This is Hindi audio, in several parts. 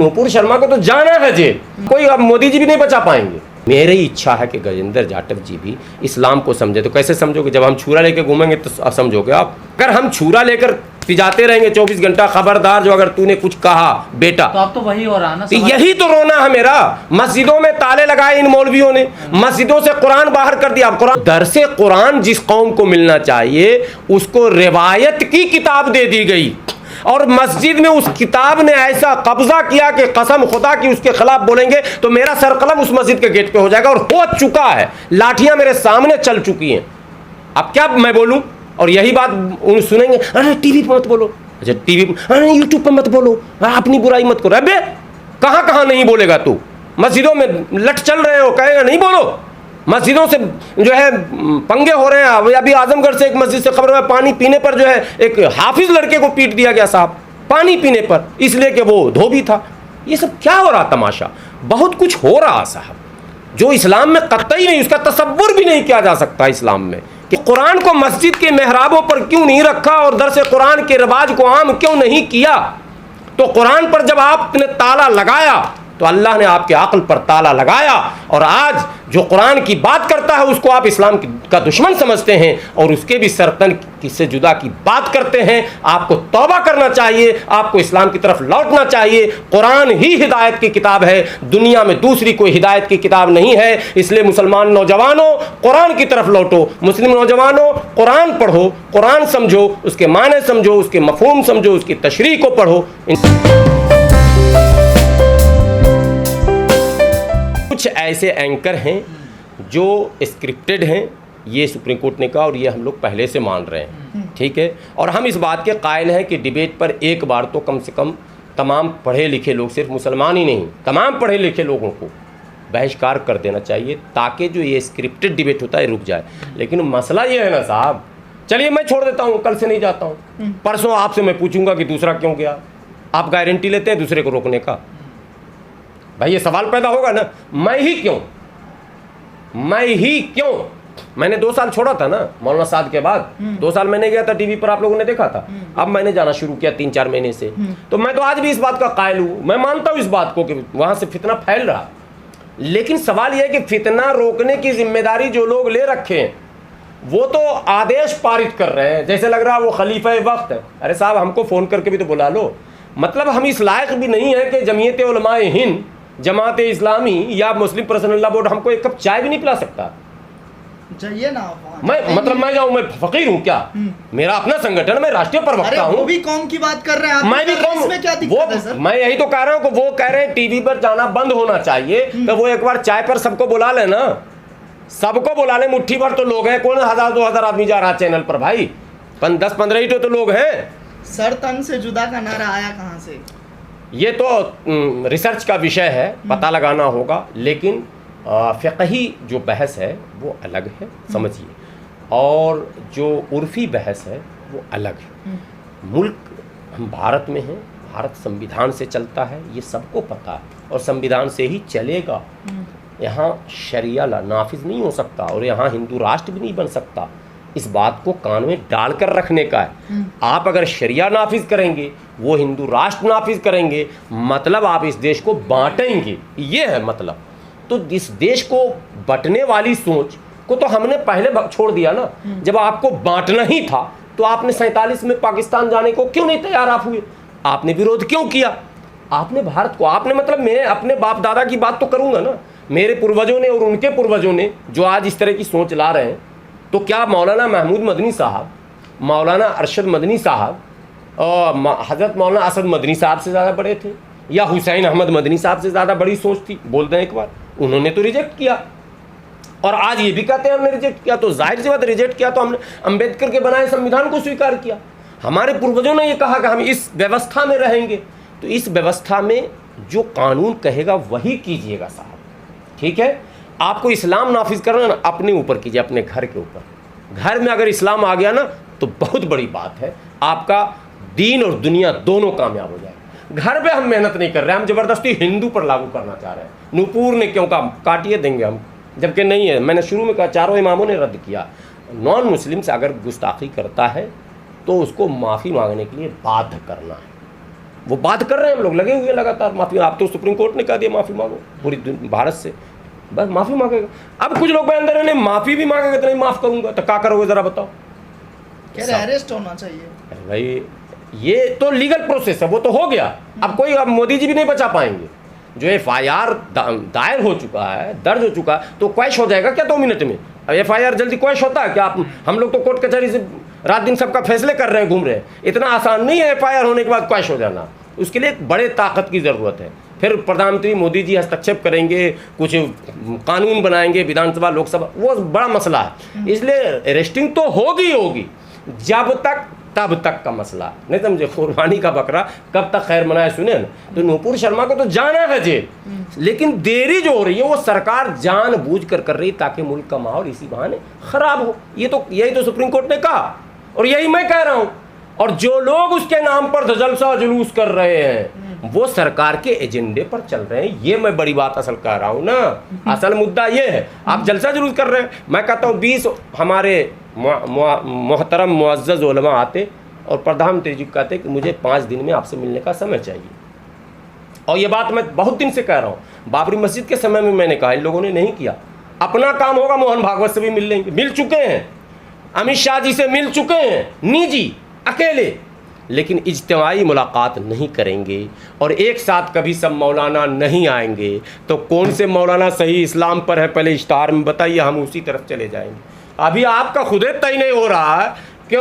नूपुर शर्मा को तो जाना है जेल, कोई अब मोदी जी भी नहीं बचा पाएंगे। मेरी इच्छा है कि गजेंद्र जाटव जी भी इस्लाम को समझे। तो कैसे समझोगे? जब हम छुरा लेकर घूमेंगे तो समझोगे आप। अगर हम छुरा लेकर पिजाते रहेंगे 24 घंटा, खबरदार जो अगर तूने कुछ कहा बेटा, तो अब तो वही हो रहा ना। तो यही तो रोना है मेरा। मस्जिदों में ताले लगाए इन मौलवियों ने, मस्जिदों से कुरान बाहर कर दिया। कुरान दरसे कुरान जिस कौम को मिलना चाहिए उसको रिवायत की किताब दे दी गई, और मस्जिद में उस किताब ने ऐसा कब्जा किया कि कसम खुदा की उसके खिलाफ बोलेंगे तो मेरा सरकलम उस मस्जिद के गेट पे हो जाएगा। और हो चुका है, लाठियां मेरे सामने चल चुकी हैं। अब क्या मैं बोलूं? और यही बात उन सुनेंगे, अरे टीवी पे मत बोलो, अच्छा टीवी, अरे यूट्यूब पे मत बोलो, अपनी बुराई मत करो। अबे कहां कहां नहीं बोलेगा तू? मस्जिदों में लट चल रहे हो, कहेगा नहीं बोलो। मस्जिदों से जो है पंगे हो रहे हैं। अभी आजमगढ़ से एक मस्जिद से खबर है, पानी पीने पर जो है एक हाफिज लड़के को पीट दिया गया साहब, पानी पीने पर, इसलिए कि वो धोबी था। ये सब क्या हो रहा तमाशा? बहुत कुछ हो रहा साहब, जो इस्लाम में कतई नहीं, उसका तसव्वुर भी नहीं किया जा सकता इस्लाम में। कि कुरान को मस्जिद के मेहराबों पर क्यों नहीं रखा और दरसे कुरान के रिवाज को आम क्यों नहीं किया? तो कुरान पर जब आपने ताला लगाया तो अल्लाह ने आपके अक्ल पर ताला लगाया, और आज जो कुरान की बात करता है उसको आप इस्लाम का दुश्मन समझते हैं और उसके भी सरतन से जुदा की बात करते हैं। आपको तौबा करना चाहिए, आपको इस्लाम की तरफ लौटना चाहिए। कुरान ही हिदायत की किताब है, दुनिया में दूसरी कोई हिदायत की किताब नहीं है। इसलिए मुसलमान नौजवानों कुरान की तरफ लौटो, मुस्लिम नौजवानों कुरान पढ़ो, कुरान समझो, उसके माने समझो, उसके मफहूम समझो, उसकी तशरीह को पढ़ो। कुछ ऐसे एंकर हैं जो स्क्रिप्टेड हैं, ये सुप्रीम कोर्ट ने कहा और ये हम लोग पहले से मान रहे हैं, ठीक है। और हम इस बात के कायल हैं कि डिबेट पर एक बार तो कम से कम तमाम पढ़े लिखे लोग, सिर्फ मुसलमान ही नहीं, तमाम पढ़े लिखे लोगों को बहिष्कार कर देना चाहिए, ताकि जो ये स्क्रिप्टेड डिबेट होता है रुक जाए। लेकिन मसला ये है ना साहब, चलिए मैं छोड़ देता हूँ, कल से नहीं जाता हूँ, परसों आपसे मैं पूछूंगा कि दूसरा क्यों गया। आप गारंटी लेते हैं दूसरे को रोकने का? भाई ये सवाल पैदा होगा ना, मैं ही क्यों? मैंने 2 साल छोड़ा था ना मौलाना साद के बाद, 2 साल मैंने गया था टीवी पर, आप लोगों ने देखा था। अब मैंने जाना शुरू किया 3-4 महीने से, तो मैं तो आज भी इस बात का कायल हूं। मैं मानता हूं इस बात को कि वहां से फितना फैल रहा, लेकिन सवाल यह है कि फितना रोकने की जिम्मेदारी जो लोग ले रखे हैं वो तो आदेश पारित कर रहे हैं, जैसे लग रहा है वो खलीफा वक्त है। अरे साहब हमको फोन करके भी तो बुला लो। मतलब हम इस लायक भी नहीं है कि जमीयत उलमाए हिंद, जमात इस्लामी या मुस्लिम पर्सनल बोर्ड हमको एक कप चाय भी नहीं पिला सकता। चाहिए ना मैं जाऊं, मैं फकीर हूं क्या? मेरा अपना संगठन, मैं राष्ट्रीय प्रवक्ता हूं। वो भी कौम की बात कर रहे हैं, मैं भी कौम, इसमें क्या दिक्कत है सर? मैं यही तो कह रहा हूं कि वो कह रहे हैं टीवी पर जाना बंद होना चाहिए, तो वो एक बार चाय पर सबको बुला ले ना, सबको बुला ले। मुट्ठी भर तो लोग हैं, कौन 1000-2000 आदमी जा रहा चैनल पर भाई? 10-15 ही तो लोग हैं। सर तन से जुदा का नारा आया कहां से? ये तो रिसर्च का विषय है, पता लगाना होगा। लेकिन फ़िक़ही जो बहस है वो अलग है, समझिए, और जो उर्फ़ी बहस है वो अलग है। मुल्क हम भारत में हैं, भारत संविधान से चलता है, ये सबको पता है, और संविधान से ही चलेगा। यहाँ शरिया नाफिज नहीं हो सकता, और यहाँ हिंदू राष्ट्र भी नहीं बन सकता। इस बात को कान में डालकर रखने का है। आप अगर शरिया नाफिज करेंगे, वो हिंदू राष्ट्र नाफिज करेंगे, मतलब आप इस देश को बांटेंगे, ये है मतलब। तो इस देश को बंटने वाली सोच को तो हमने पहले छोड़ दिया ना। जब आपको बांटना ही था तो आपने 47 में पाकिस्तान जाने को क्यों नहीं तैयार आप हुए? आपने विरोध क्यों किया? आपने भारत को, आपने मतलब, मैं अपने बाप दादा की बात तो करूंगा ना, मेरे पूर्वजों ने और उनके पूर्वजों ने जो आज इस तरह की सोच ला रहे हैं, तो क्या मौलाना महमूद मदनी साहब, मौलाना अरशद मदनी साहब और हज़रत मौलाना असद मदनी साहब से ज़्यादा बड़े थे, या हुसैन अहमद मदनी साहब से ज़्यादा बड़ी सोच थी? बोल दें एक बार। उन्होंने तो रिजेक्ट किया, और आज ये भी कहते हैं हमने रिजेक्ट किया। तो जाहिर सी बात, रिजेक्ट किया तो हमने अम्बेडकर के बनाए संविधान को स्वीकार किया। हमारे पूर्वजों ने ये कहा कि हम इस व्यवस्था में रहेंगे, तो इस व्यवस्था में जो कानून कहेगा वही कीजिएगा साहब, ठीक है। आपको इस्लाम नाफिज करना ना, अपने ऊपर कीजिए, अपने घर के ऊपर। घर में अगर इस्लाम आ गया ना तो बहुत बड़ी बात है, आपका दीन और दुनिया दोनों कामयाब हो जाए। घर पे हम मेहनत नहीं कर रहे हैं, हम जबरदस्ती हिंदू पर लागू करना चाह रहे हैं। नूपुर ने क्यों कहा काटिए देंगे हम, जबकि नहीं है। मैंने शुरू में कहा, चारों इमामों ने रद्द किया। नॉन मुस्लिम से अगर गुस्ताखी करता है तो उसको माफ़ी मांगने के लिए बाध्य करना है। वो बात कर रहे हैं, हम लोग लगे हुए हैं लगातार माफ़ी। आप तो सुप्रीम कोर्ट ने कह दिया माफ़ी मांगो पूरी भारत से, बस माफ़ी मांगेगा। अब कुछ लोग अंदर ने माफ़ी भी मांगेगा तो नहीं माफ़ करूँगा, तो क्या करोगे ज़रा बताओ। कह रहे अरेस्ट होना चाहिए। अरे भाई ये तो लीगल प्रोसेस है, वो तो हो गया। अब कोई, अब मोदी जी भी नहीं बचा पाएंगे। जो FIR दायर हो चुका है, दर्ज हो चुका है, तो क्वैश हो जाएगा क्या 2 मिनट में? अब FIR जल्दी क्वैश होता है क्या? आप हम लोग तो कोर्ट कचहरी से रात दिन सबका फैसले कर रहे हैं, घूम रहे हैं। इतना आसान नहीं है FIR होने के बाद क्वैश हो जाना। उसके लिए एक बड़े ताकत की ज़रूरत है। फिर प्रधानमंत्री मोदी जी हस्तक्षेप करेंगे, कुछ कानून बनाएंगे, विधानसभा लोकसभा, वो बड़ा मसला है। इसलिए अरेस्टिंग तो होगी, जब तक तब तक का मसला, नहीं समझे? कुर्बानी का बकरा कब तक खैर मनाए, सुने ना। तो नूपुर शर्मा को तो जाना है जेल, लेकिन देरी जो हो रही है वो सरकार जानबूझ कर रही ताकि मुल्क का माहौल इसी बहाने खराब हो। यही तो सुप्रीम कोर्ट ने कहा और यही मैं कह रहा हूँ। और जो लोग उसके नाम पर जलसा जुलूस कर रहे हैं वो सरकार के एजेंडे पर चल रहे हैं। ये मैं बड़ी बात असल कह रहा हूँ ना। असल मुद्दा ये है, आप जलसा जुलूस कर रहे हैं। मैं कहता हूँ 20 हमारे मोहतरम मुअज़्ज़ज़ उलमा आते और प्रधानमंत्री जी कहते कि मुझे 5 दिन में आपसे मिलने का समय चाहिए। और ये बात मैं बहुत दिन से कह रहा हूँ। बाबरी मस्जिद के समय में मैंने कहा, इन लोगों ने नहीं किया। अपना काम होगा, मोहन भागवत से भी मिल लेंगे, मिल चुके हैं, अमित शाह जी से मिल चुके हैं, निजी अकेले, लेकिन इज्तिमाई मुलाकात नहीं करेंगे और एक साथ कभी सब मौलाना नहीं आएंगे। तो कौन से मौलाना सही इस्लाम पर है पहले इश्तिहार में बताइए, हम उसी तरफ चले जाएंगे। अभी आपका खुदे तय नहीं हो रहा है कि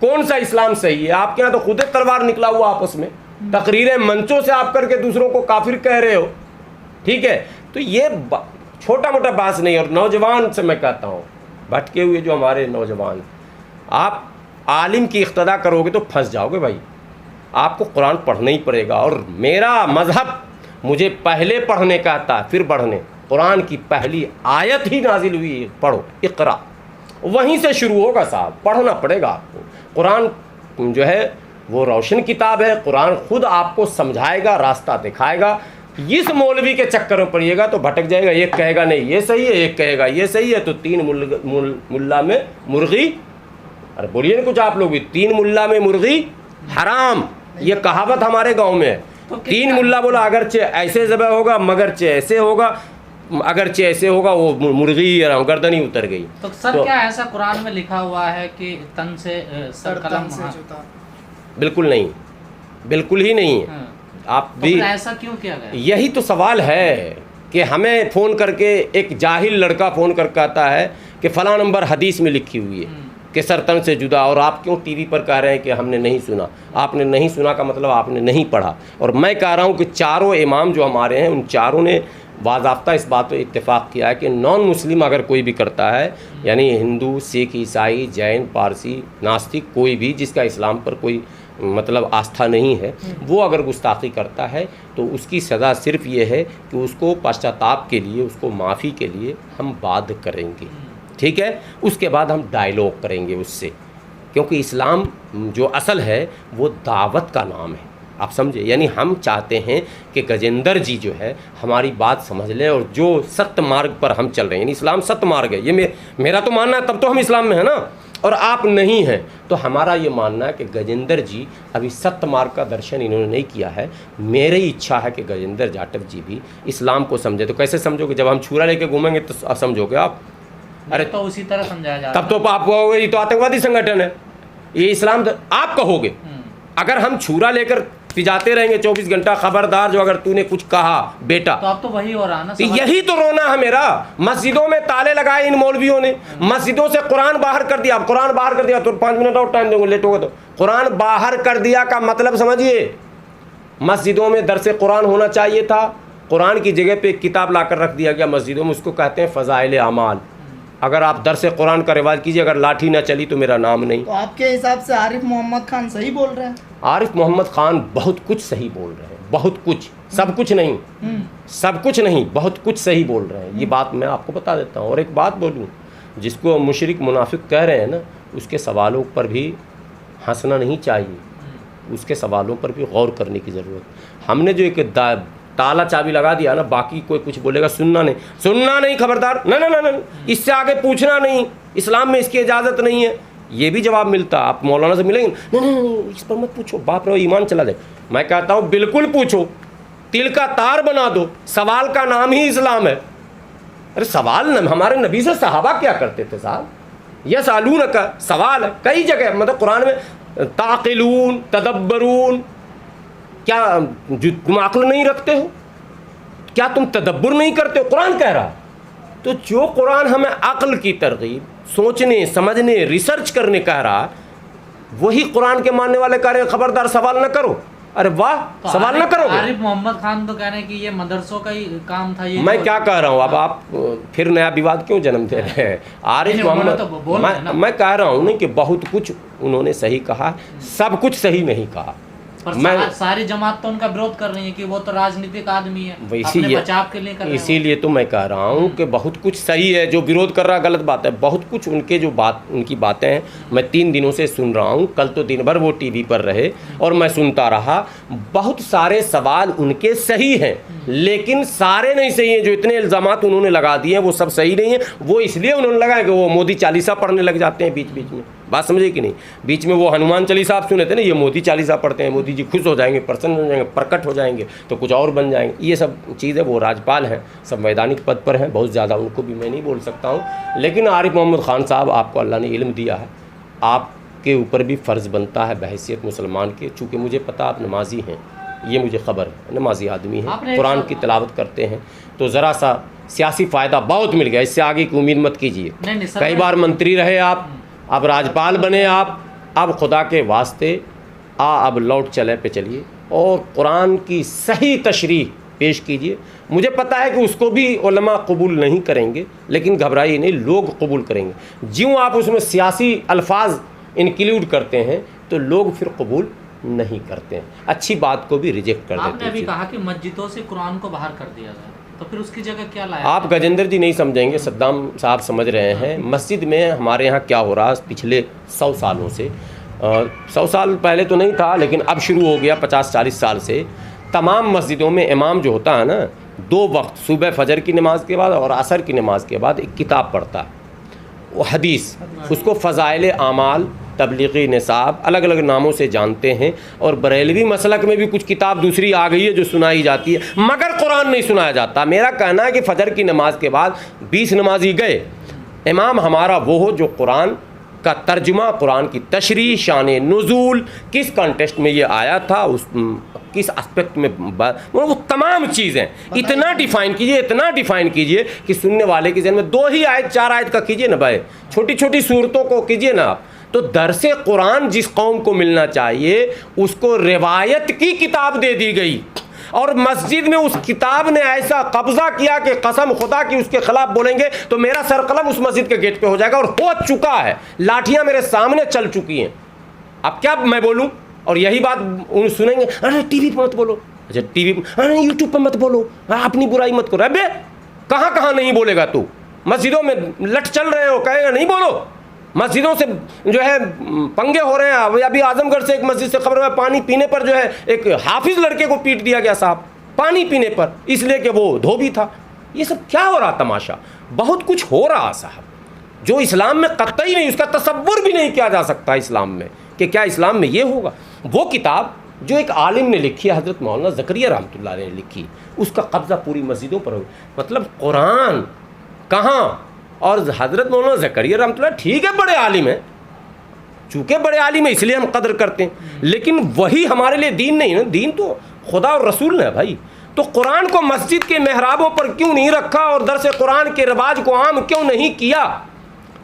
कौन सा इस्लाम सही है। आपके यहाँ तो खुदे तलवार निकला हुआ आपस में, तकरीरें मंचों से आप करके दूसरों को काफिर कह रहे हो, ठीक है। तो ये छोटा मोटा बात नहीं। और नौजवान से मैं कहता हूँ, भटके हुए जो हमारे नौजवान, आप आलिम की इख्तदा करोगे तो फंस जाओगे भाई। आपको कुरान पढ़ना ही पड़ेगा। और मेरा मज़हब मुझे पहले पढ़ने का आता है फिर बढ़ने। कुरान की पहली आयत ही नाजिल हुई है, पढ़ो, इक़रा, वहीं से शुरू होगा साहब, पढ़ना पड़ेगा आपको। कुरान जो है वो रोशन किताब है। कुरान खुद आपको समझाएगा, रास्ता दिखाएगा। इस मौलवी के चक्कर में पड़िएगा तो भटक जाएगा। एक कहेगा नहीं ये सही है, एक कहेगा ये सही है, तो 3 मुल्ला में मुर्गी, अरे बोलिए ना कुछ आप लोग भी, 3 मुल्ला में मुर्गी हराम, ये कहावत हमारे गांव में है। तो 3 मुल्ला बोला अगरचे ऐसे ज़बह होगा, मगरचे ऐसे होगा, अगरचे ऐसे होगा, वो मुर्गी गर्दन ही उतर गई। तो सर क्या ऐसा कुरान में लिखा हुआ है कि तन से सर कलम? बिल्कुल नहीं, बिल्कुल ही नहीं है। आप तो भी ऐसा क्यों किया गया? यही तो सवाल है कि हमें फ़ोन करके एक जाहिल लड़का फ़ोन करके आता है कि फ़लाँ नंबर हदीस में लिखी हुई है कि सर तन से जुदा, और आप क्यों टीवी पर कह रहे हैं कि हमने नहीं सुना। आपने नहीं सुना का मतलब आपने नहीं पढ़ा। और मैं कह रहा हूँ कि चारों इमाम जो हमारे हैं उन चारों ने बाज़ाब्ता इस बात पर इत्तेफाक किया है कि नॉन मुस्लिम अगर कोई भी करता है, यानी हिंदू, सिख, ईसाई, जैन, पारसी, नास्तिक, कोई भी जिसका इस्लाम पर कोई मतलब आस्था नहीं है, वो अगर गुस्ताखी करता है तो उसकी सज़ा सिर्फ़ ये है कि उसको पश्चाताप के लिए, उसको माफ़ी के लिए हम बात करेंगे, ठीक है। उसके बाद हम डायलॉग करेंगे उससे, क्योंकि इस्लाम जो असल है वो दावत का नाम है, आप समझे। यानी हम चाहते हैं कि गजेंद्र जी जो है हमारी बात समझ लें और जो सत्य मार्ग पर हम चल रहे हैं, यानी इस्लाम सत्य मार्ग है, ये मेरा तो मानना है, तब तो हम इस्लाम में है ना। और आप नहीं हैं तो हमारा ये मानना है कि गजेंद्र जी अभी सत्य मार्ग का दर्शन इन्होंने नहीं किया है। मेरी इच्छा है कि गजेंद्र जाटव जी भी इस्लाम को समझे। तो कैसे समझोगे? जब हम छुरा लेके घूमेंगे तो समझोगे आप? अरे तो उसी तरह समझाया जा रहा है। तब तो आप कहोगे ये तो आतंकवादी संगठन है, ये इस्लाम, आप कहोगे। अगर हम छुरा लेकर जाते रहेंगे 24 घंटा, खबरदार जो अगर तूने कुछ कहा बेटा, तो अब तो वही हो रहा ना। तो यही तो रोना है मेरा। मस्जिदों में ताले लगाए इन मौलवियों ने, मस्जिदों से कुरान बाहर कर दिया। कुरान बाहर कर दिया तो 5 मिनट और टाइम देंगे, लेट होगा तो। कुरान बाहर कर दिया का मतलब समझिए, मस्जिदों में दरसे कुरान होना चाहिए था, कुरान की जगह पे एक किताब लाकर रख दिया गया मस्जिदों में, उसको कहते हैं फ़ज़ाइल अमाल। अगर आप दरसे कुरान का रिवाज कीजिए, अगर लाठी ना चली तो मेरा नाम नहीं। तो आपके हिसाब से आरिफ मोहम्मद खान सही बोल रहे हैं? आरिफ मोहम्मद खान बहुत कुछ सही बोल रहे हैं, बहुत कुछ, सब कुछ नहीं, सब कुछ नहीं, बहुत कुछ सही बोल रहे हैं। ये बात मैं आपको बता देता हूँ। और एक बात बोलूँ, जिसको मुशरिक मुनाफिक कह रहे हैं ना, उसके सवालों पर भी हंसना नहीं चाहिए, उसके सवालों पर भी गौर करने की ज़रूरत। हमने जो एक ताला चाबी लगा दिया ना, बाकी कोई कुछ बोलेगा सुनना नहीं, खबरदार, ना, इससे आगे पूछना नहीं, इस्लाम में इसकी इजाज़त नहीं है। ये भी जवाब मिलता, आप मौलाना से मिलेंगे, नहीं इस पर मत पूछो, बाप रे ईमान चला जाए। मैं कहता हूँ बिल्कुल पूछो, तिल का तार बना दो, सवाल का नाम ही इस्लाम है। अरे सवाल हमारे नबी से सहाबा क्या करते थे साहब, यह सालून का सवाल है कई जगह, मतलब कुरान में ताक़िलून तदब्बरून, क्या जो तुम अक्ल नहीं रखते हो, क्या तुम तदब्बुर नहीं करते हो, कुरान कह रहा है। तो जो कुरान हमें अक्ल की तरगीब, सोचने समझने रिसर्च करने कह रहा है, वही कुरान के मानने वाले कह रहे हैं खबरदार सवाल न करो। अरे वाह, तो सवाल न करो। आरिफ मोहम्मद खान तो कह रहे हैं कि ये मदरसों का ही काम था। ये मैं क्या कह रहा हूँ, अब आप फिर नया विवाद क्यों जन्म दे रहे हैं। आरिफ मोहम्मद, मैं कह रहा हूँ ना कि बहुत कुछ उन्होंने सही कहा, सब कुछ सही नहीं कहा। पर सारी जमात तो उनका विरोध कर रही है कि वो तो राजनीतिक आदमी है, अपने बचाव के लिए कर रहे हैं। इसीलिए तो मैं कह रहा हूँ कि बहुत कुछ सही है, जो विरोध कर रहा गलत बात है। बहुत कुछ उनके जो उनकी बातें हैं, मैं 3 दिनों से सुन रहा हूँ, कल तो दिन भर वो टीवी पर रहे और मैं सुनता रहा। बहुत सारे सवाल उनके सही हैं, लेकिन सारे नहीं सही हैं। जो इतने इल्ज़ामात उन्होंने लगा दिए हैं वो सब सही नहीं है। वो इसलिए उन्होंने लगाया कि वो मोदी चालीसा पढ़ने लग जाते हैं बीच बीच में, बात समझे कि नहीं। बीच में वो हनुमान चालीसा आप सुने थे ना, ये मोदी चालीसा पढ़ते हैं, मोदी जी खुश हो जाएंगे, प्रसन्न हो जाएंगे, प्रकट हो जाएंगे तो कुछ और बन जाएंगे। ये सब चीज़ें, वो राज्यपाल हैं, संवैधानिक पद पर हैं, बहुत ज़्यादा उनको भी मैं नहीं बोल सकता हूँ। लेकिन आरिफ मोहम्मद खान साहब, आपको अल्लाह ने इल्म दिया है, आपके ऊपर भी फ़र्ज़ बनता है बहैसियत मुसलमान के, चूँकि मुझे पता आप नमाजी हैं, ये मुझे ख़बर है, नमाजी आदमी हैं, कुरान की तिलावत करते हैं, तो ज़रा सा सियासी फ़ायदा बहुत मिल गया, इससे आगे की उम्मीद मत कीजिए। कई बार मंत्री रहे आप, अब राज्यपाल बने आप, अब खुदा के वास्ते अब लौट चले पे चलिए और कुरान की सही तशरीह पेश कीजिए। मुझे पता है कि उसको भी उलमा कबूल नहीं करेंगे, लेकिन घबराइए नहीं, लोग कबूल करेंगे। ज्यों आप उसमें सियासी अल्फाज इंक्लूड करते हैं तो लोग फिर कबूल नहीं करते हैं, अच्छी बात को भी रिजेक्ट कर देते हैं। आपने अभी कहा कि मस्जिदों से कुरान को बाहर कर दिया जाए, तो फिर उसकी जगह क्या लाया? आप गजेंद्र जी नहीं समझेंगे, सद्दाम साहब समझ रहे हैं। मस्जिद में हमारे यहाँ क्या हो रहा है पिछले 100 सालों से, 100 साल पहले तो नहीं था, लेकिन अब शुरू हो गया 50-40 साल से। तमाम मस्जिदों में इमाम जो होता है ना, 2 वक्त, सुबह फजर की नमाज के बाद और असर की नमाज के बाद एक किताब पढ़ता है, वो हदीस, उसको फ़ज़ाइल आमाल, तबलीगी निसाब, अलग अलग नामों से जानते हैं। और बरेलवी मसलक में भी कुछ किताब दूसरी आ गई है जो सुनाई जाती है, मगर कुरान नहीं सुनाया जाता। मेरा कहना है कि फजर की नमाज के बाद 20 नमाजी गए, इमाम हमारा वो हो जो कुरान का तर्जुमा, कुरान की तशरीह, शान नुज़ूल, किस कॉन्टेक्स्ट में ये आया था, उस किस एस्पेक्ट में, वो तमाम चीज़ें इतना डिफ़ाइन कीजिए, इतना डिफ़ाइन कीजिए कि सुनने वाले की ज़हन में 2 ही आयत 4 आयत का कीजिए ना भाई, छोटी छोटी सूरतों को कीजिए ना आप। तो दरसे कुरान जिस कौम को मिलना चाहिए उसको रिवायत की किताब दे दी गई, और मस्जिद में उस किताब ने ऐसा कब्जा किया कि कसम खुदा की उसके खिलाफ बोलेंगे तो मेरा सरकलम उस मस्जिद के गेट पे हो जाएगा, और हो चुका है। लाठियां मेरे सामने चल चुकी हैं, अब क्या मैं बोलूं। और यही बात उन सुनेंगे, अरे टीवी पे मत बोलो, अच्छा टीवी, अरे यूट्यूब पे मत बोलो, अपनी बुराई मत करो। अबे कहाँ कहाँ नहीं बोलेगा तू, मस्जिदों में लट चल रहे हो, कहेगा नहीं बोलो। मस्जिदों से जो है पंगे हो रहे हैं। अभी आजमगढ़ से एक मस्जिद से खबर है, पानी पीने पर जो है एक हाफिज लड़के को पीट दिया गया साहब, पानी पीने पर, इसलिए कि वो धोबी था। ये सब क्या हो रहा तमाशा, बहुत कुछ हो रहा साहब, जो इस्लाम में कतई नहीं, उसका तसव्वुर भी नहीं किया जा सकता इस्लाम में कि क्या इस्लाम में ये होगा। वो किताब जो एक आलिम ने लिखी है, हज़रत मौलाना ज़करिया रहमतुल्लाह अलैह ने लिखी, उसका कब्ज़ा पूरी मस्जिदों पर हो। मतलब कुरान कहाँ, और हज़रत मौलाना ज़करिया रहमतुल्लाह ठीक है बड़े आलिम हैं, चूँकि बड़े आलिम है इसलिए हम कदर करते हैं, लेकिन वही हमारे लिए दीन नहीं है। दीन तो खुदा और रसूल ने भाई। तो कुरान को मस्जिद के मेहराबों पर क्यों नहीं रखा और दरस कुरान के रिवाज को आम क्यों नहीं किया।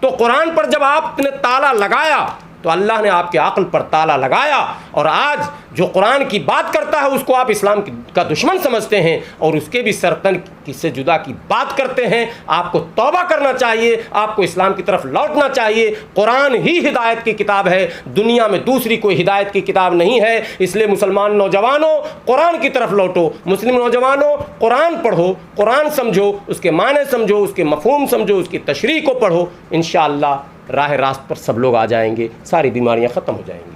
तो कुरान पर जब आपने ताला लगाया तो अल्लाह ने आपके अक्ल पर ताला लगाया, और आज जो कुरान की बात करता है उसको आप इस्लाम का दुश्मन समझते हैं और उसके भी सरतन से जुदा की बात करते हैं। आपको तौबा करना चाहिए, आपको इस्लाम की तरफ लौटना चाहिए। कुरान ही हिदायत की किताब है, दुनिया में दूसरी कोई हिदायत की किताब नहीं है। इसलिए मुसलमान नौजवानों कुरान की तरफ लौटो, मुस्लिम नौजवानों कुरान पढ़ो, कुरान समझो, उसके माने समझो, उसके मफहूम समझो, उसकी तशरीह को पढ़ो। इंशाअल्लाह राह रास्त पर सब लोग आ जाएंगे, सारी बीमारियां ख़त्म हो जाएंगी।